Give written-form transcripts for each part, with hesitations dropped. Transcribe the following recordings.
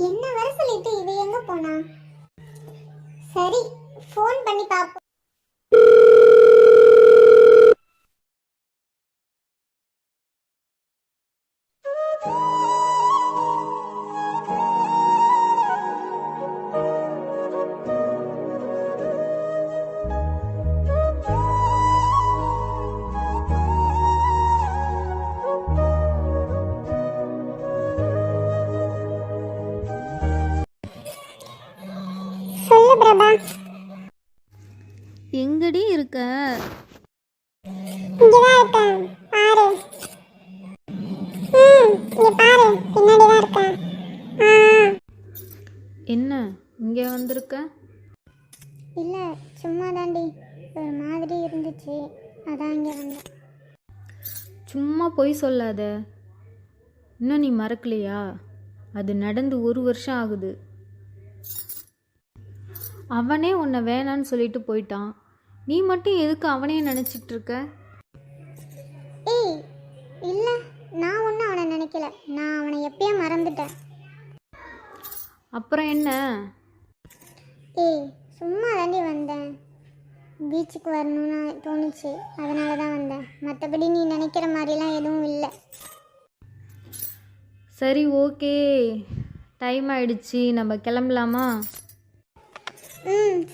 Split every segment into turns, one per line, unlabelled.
என்ன வர சொல்லிட்டு இவ எங்க போனா? சரி, ஃபோன் பண்ணி பாப்போம். சொல்லு பிரபா.
எங்கடி இருக்க?
இங்கதான் இருக்கேன், பாரு. இங்க பாரு, பின்னாடிதான் இருக்கேன்.
என்ன இங்கே வந்திருக்க?
இல்ல, சும்மா தாண்டி, ஒரு மாதிரி இருந்துச்சு, அதான் இங்க வந்தேன்.
சும்மா பொய் சொல்லாத. இன்னும் நீ மறக்கலையா? அது நடந்து 1 வருஷம் ஆகுது. அவனே உன்னை வேணான்னு சொல்லிட்டு போயிட்டான். நீ மட்டும் எதுக்கு அவனையே நினச்சிட்டு இருக்க?
ஏய், இல்ல, நான் ஒன்றும் அவனை நினைக்கல. நான் அவனை எப்பயோ மறந்துட்டேன்.
அப்புறம் என்ன?
ஏய், சும்மா தாண்டி வந்தேன். பீச்சுக்கு வரணும்னு தோணுச்சு, அதனால தான் வந்தேன். மற்றபடி நீ நினைக்கிற மாதிரிலாம் எதுவும் இல்லை.
சரி, ஓகே. டைம் ஆயிடுச்சு, நம்ம கிளம்பலாமா?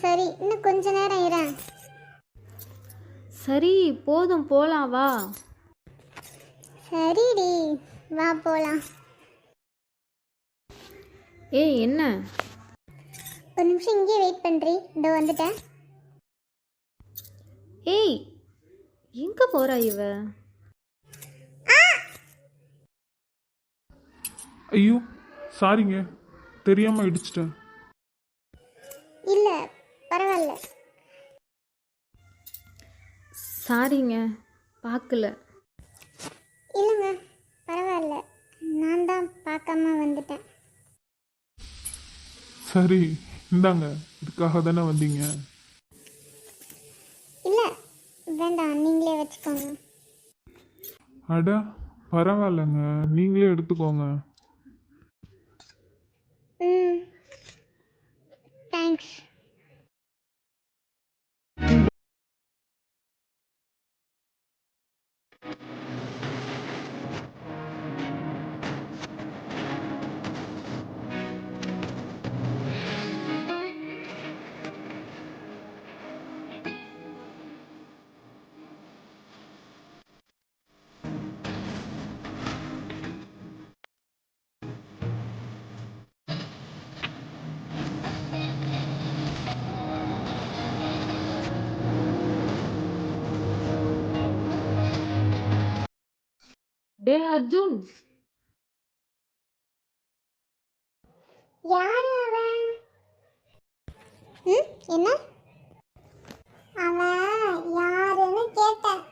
சரி, இன்னும் கொஞ்ச நேரம் இரேன்.
சரி, போதும், போலாம் வா.
சரிடி, வா போலாம்.
ஏய், என்ன?
ஒரு நிமிஷம் இங்கே வெயிட் பண்ணுறீ, இதோ வந்துட்டேன்.
ஏய், எங்க போறா இவ?
ஐயோ, சாரிங்க, தெரியாமல் இடிச்சிட்டேன்.
இல்லை, பரவாயில்ல.
சாரிங்க, பார்க்கல.
இல்லைங்க, பரவாயில்ல, நான் தான் பார்க்காம வந்துட்டேன்.
சரி, இந்தாங்க, இதுக்காக தானே வந்தீங்க?
இல்லை, வேண்டாம், நீங்களே வச்சுக்கோங்க.
அட, பரவாயில்லைங்க, நீங்களே எடுத்துக்கோங்க.
தேங்க்ஸ்.
டே அர்ஜுன்,
யாரு அவன்? என்ன? அவன் யாருன்னு கேட்டேன்.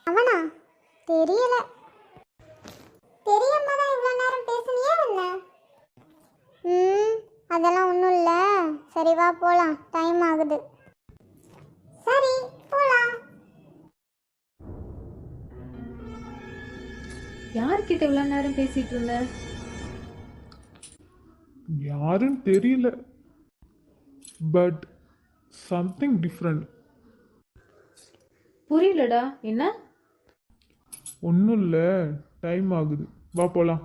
அவனா? தெரியல. தெரியாம தான் இவ்வளோ நேரம் பேசுனியே என்ன? அதெல்லாம் ஒன்றும் இல்லை. சரி, வா போகலாம், டைம் ஆகுது. சரி, போகலாம்.
யார்கிட்ட இவ்வளோ நேரம் பேசிட்டு இருந்த?
யாருன்னு தெரியல, பட் சம்திங் டிஃப்ரெண்ட்.
புரியலடா, என்ன?
ஒன்றும் இல்லை, டைம் ஆகுது, வா போகலாம்.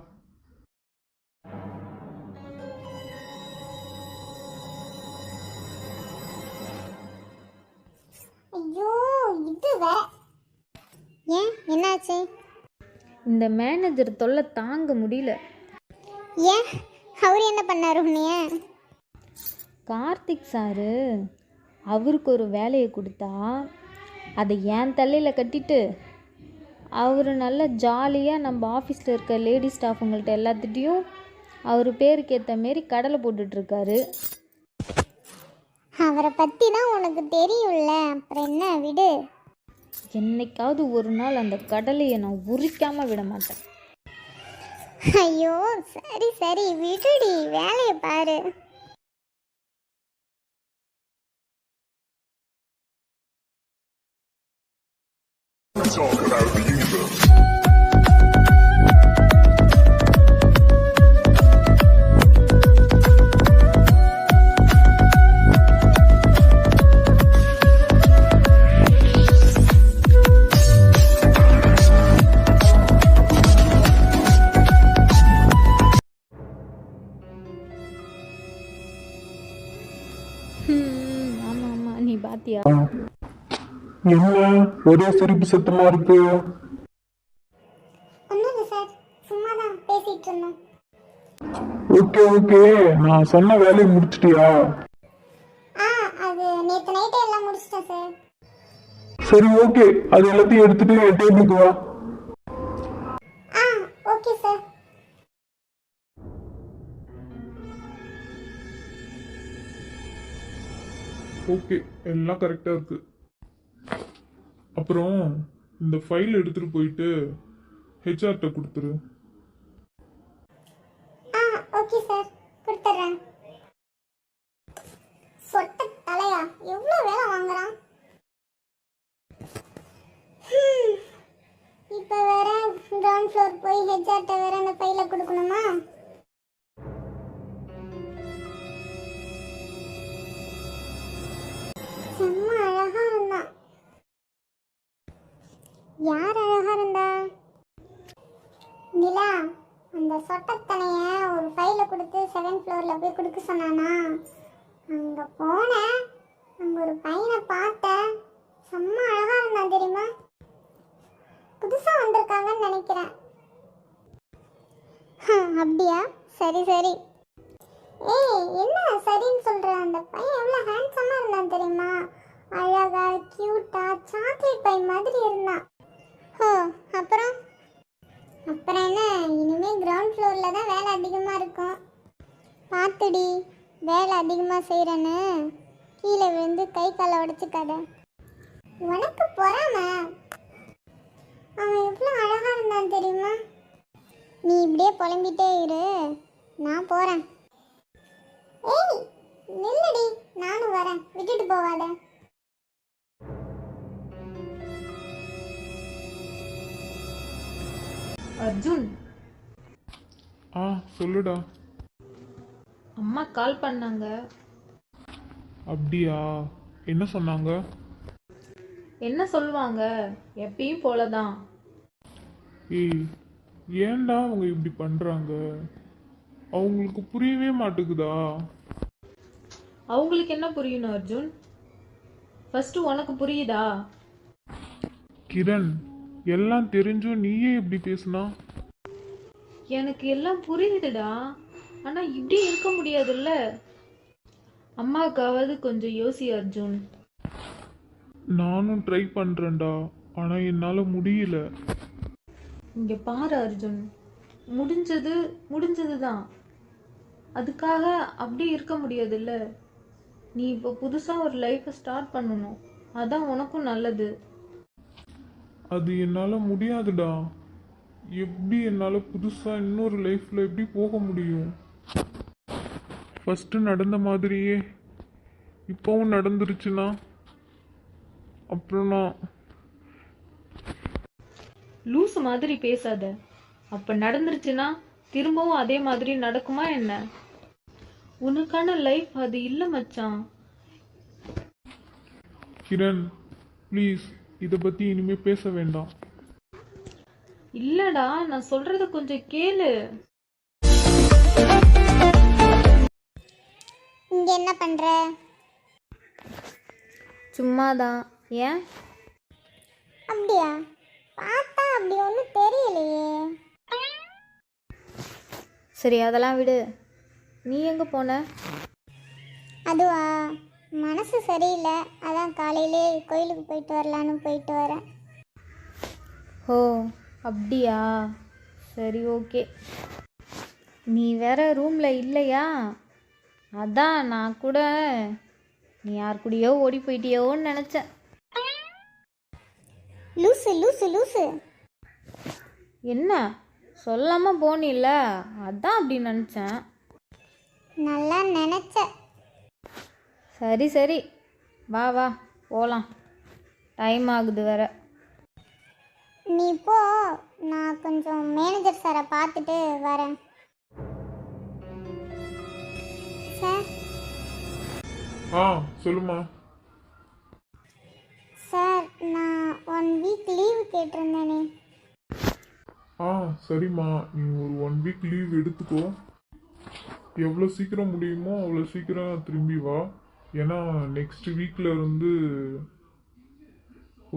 ஐயோ, இது வேற. ஏன், என்னாச்சு?
இந்த மேனேஜர் தொல்லை தாங்க முடியல.
ஏன், அவர் என்ன பண்ணாரு உன்னைய?
கார்த்திக் சாரு அவருக்கு ஒரு வேலையை கொடுத்தா அதை என் தலையில் கட்டிட்டு அவர் நல்ல ஜாலியாக நம்ம ஆஃபீஸில் இருக்க லேடி ஸ்டாஃபுங்கள்ட்ட எல்லாத்துட்டையும் அவர் பேருக்கு ஏற்ற மாரி கடலை போட்டுட்ருக்காரு.
அவரை பற்றி தான் உனக்கு தெரியும்ல, அப்புறம் என்ன, விடு.
என்னைக்காவது ஒரு நாள் அந்த கடலையை நான் உரிக்காமல் விட மாட்டேன்.
ஐயோ, சரி சரி, விடுடி, வேலையை பாரு.
Talk about the universe.
பாத்தியா?
என்ன ஒரே சிரிப்பு சத்தமா இருக்கு?
ஒன்றும் இல்லை சார், சும்மா தான் பேசிகிட்டு இருந்தோம்.
ஓகே ஓகே, நான் சொன்ன வேலையை முடிச்சிட்டியா?
அது நேற்று நைட்டே எல்லாம் முடிச்சிட்டேன் சார்.
சரி ஓகே, அது எல்லாத்தையும் எடுத்துட்டு என் டேபிளுக்கு வா.
Okay sir.
ஓகே, எல்லாம் கரெக்டா இருக்கு. அப்புறம் இந்த ஃபைல் எடுத்துட்டு போயிட்டு ஹெச்ஆர்ட்ட கொடுத்துரு.
ஓகே சார், கொடுத்துட்றேன். சொட்ட தலையா, எவ்வளோ வேலை வாங்குறான். இப்போ வேற கிரவுண்ட் ஃப்ளோர் போய் ஹெச்ஆர்ட்ட வேற அந்த ஃபைலை கொடுக்கணுமா? செம்ம அழகா இருந்தான். யார் அழகா இருந்தா? நிலா. அந்த சொட்டத்தனைய ஒரு ஃபைலை கொடுத்து 7th ஃப்ளோர்ல போய் கொடுக்க சொன்னானா? அங்க போனேன், அங்க ஒரு பையனை பார்த்தேன். செம்ம அழகா இருந்தான் தெரியுமா? புதுசா வந்திருக்காங்கன்னு நினைக்கிறேன். அப்படியா? சரி சரி. ஏய், என்ன சரின்னு சொல்ற? அந்த பையன் எவ்வளவு ஹேண்ட்ஸமா இருந்தான் தெரியுமா? அழகா கியூட்டா சாக்லேட் பை மாதிரி இருந்தான். அப்புறம் அப்புறம் என்ன, இனிமே கிரவுண்ட் ஃப்ளோர்ல தான் வேலை அதிகமா இருக்கும். பார்த்துடி, வேலை அதிகமா செய்யறேன்னு கீழே விழுந்து கை காலை உடைச்சுக்காத. உனக்கு பொறாம. அவன் எவ்வளோ அழகா இருந்தான் தெரியுமா? நீ இப்படியே புலம்பிட்டே இரு, நான் போறேன். ஏய் நில்லடி, நானும் வரேன், விட்டுட்டு போவாத.
அர்ஜுன்,
சொல்லுடா.
அம்மா கால் பண்ணாங்க.
அப்படியா? என்ன சொன்னாங்க?
என்ன சொல்லுவாங்க, எப்பயும் போலதான்.
ஏய், ஏன்டா அவங்க இப்படி பண்றாங்க? அவங்களுக்கு புரியவே மாட்டேங்குதா?
அவங்களுக்கு என்ன புரியணும் அர்ஜுன்? ஃபர்ஸ்ட் உனக்கு புரியுதா?
கிரண், எல்லாம் தெரிஞ்சும் நீயே இப்படி பேசுனா?
எனக்கு எல்லாம் புரியுதுடா, ஆனா இப்படி இருக்க முடியாதுல்ல. அம்மாவுக்காவது கொஞ்சம் யோசி அர்ஜுன்.
நானும் ட்ரை பண்றேன்டா, ஆனா என்னால முடியல.
இங்க பாரு அர்ஜுன், முடிஞ்சது முடிஞ்சதுதான். அதுக்காக அப்படி இருக்க முடியாதுல்ல. நீ இப்போ புதுசா ஒரு லைஃப்பை ஸ்டார்ட் பண்ணணும், அதான் உனக்கும் நல்லது.
அது என்னால முடியாதுடா. எப்படி என்னால புதுசா இன்னொரு லைஃப்ல எப்படி போக முடியும்? ஃபர்ஸ்ட் நடந்த மாதிரியே இப்பவும் நடந்துருச்சுன்னா அப்புறம் நான்
லூசு மாதிரி பேசாத. அப்ப நடந்துருச்சுன்னா திரும்பவும் அதே மாதிரி நடக்குமா என்ன? உனக்கான லைஃப் அது இல்ல மச்சான்.
கிரண், ப்ளீஸ் இதை பத்தி இனிமே பேச வேண்டாம்.
இல்லடா, நான் சொல்றத கொஞ்சம் கேளு.
இங்க என்ன பண்ற?
சும்மாதான். ஏன்?
அப்படியா? பார்த்தா அப்படி ஒன்றும் தெரியலையே.
சரி, அதெல்லாம் விடு. நீ எங்க போன?
அதுவா, மனசு சரியில்லை, அதான் காலையிலே கோயிலுக்கு போயிட்டு வரலான்னு போயிட்டு வரேன்.
ஓ அப்படியா? சரி ஓகே. நீ வேற ரூம்ல இல்லையா? அதான் நான் கூட நீ யார் கூடயோ ஓடி போயிட்டியோன்னு நினச்சேன்.
லூசு லூசு லூசு.
என்ன சொல்லாம போனில்ல, அதான் அப்படி நினச்சேன்.
நல்லா நினச்ச.
சரி சரி, வா வா போகலாம், டைம் ஆகுது வேற.
நீ போ, நான் கொஞ்சம் மேனேஜர் சாரை பார்த்துட்டு வரேன். சார்
சொல்லுமா.
சார், நான் 1 வீக் லீவு கேட்டிருந்தேனே.
சரிம்மா, நீ ஒரு 1 வீக் லீவ் எடுத்துக்கோ. எவ்வளோ சீக்கிரம் முடியுமோ அவ்வளோ சீக்கிரம் திரும்பி வா. ஏன்னா நெக்ஸ்ட் வீக்ல இருந்து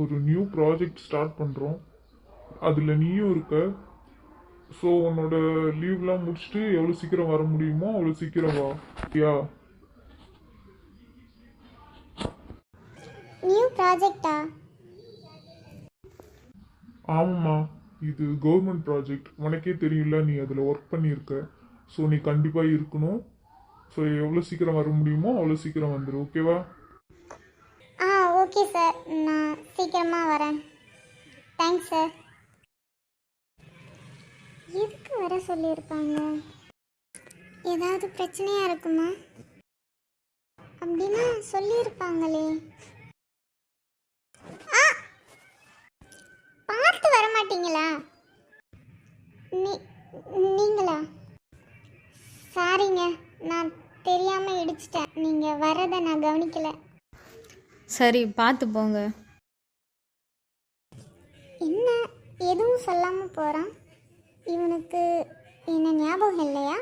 ஒரு நியூ ப்ராஜெக்ட் ஸ்டார்ட் பண்ணுறோம். அதில் நீயும் இருக்க. ஸோ உன்னோட லீவ்லாம் முடிச்சுட்டு எவ்வளோ சீக்கிரம் வர முடியுமோ அவ்வளோ சீக்கிரம் வா. யா
நியூ ப்ராஜெக்டா?
ஆமாம்மா, இது கவர்மெண்ட் ப்ராஜெக்ட். உனக்கே தெரியல, நீ அதில் ஒர்க் பண்ணியிருக்க. ஸோ நீ கண்டிப்பாக இருக்கணும். ஸோ எவ்வளோ சீக்கிரம் வர முடியுமோ அவ்வளோ சீக்கிரம் வந்துடு. ஓகேவா?
ஓகே சார், நான் சீக்கிரமாக வரேன். Thanks sir. எதுக்கு வர சொல்லியிருப்பாங்க? ஏதாவது பிரச்சனையாக இருக்குமா? அப்படின்னா சொல்லியிருப்பாங்களே. பார்த்து வர மாட்டீங்களா? நீங்களா? சாரிங்க, நான் தெரியாமல் இடிச்சிட்டேன். நீங்கள் வரதை நான் கவனிக்கலை.
சரி, பார்த்து போங்க.
என்ன எதுவும் சொல்லாமல் போகிறான்? இவனுக்கு என்ன ஞாபகம் இல்லையா?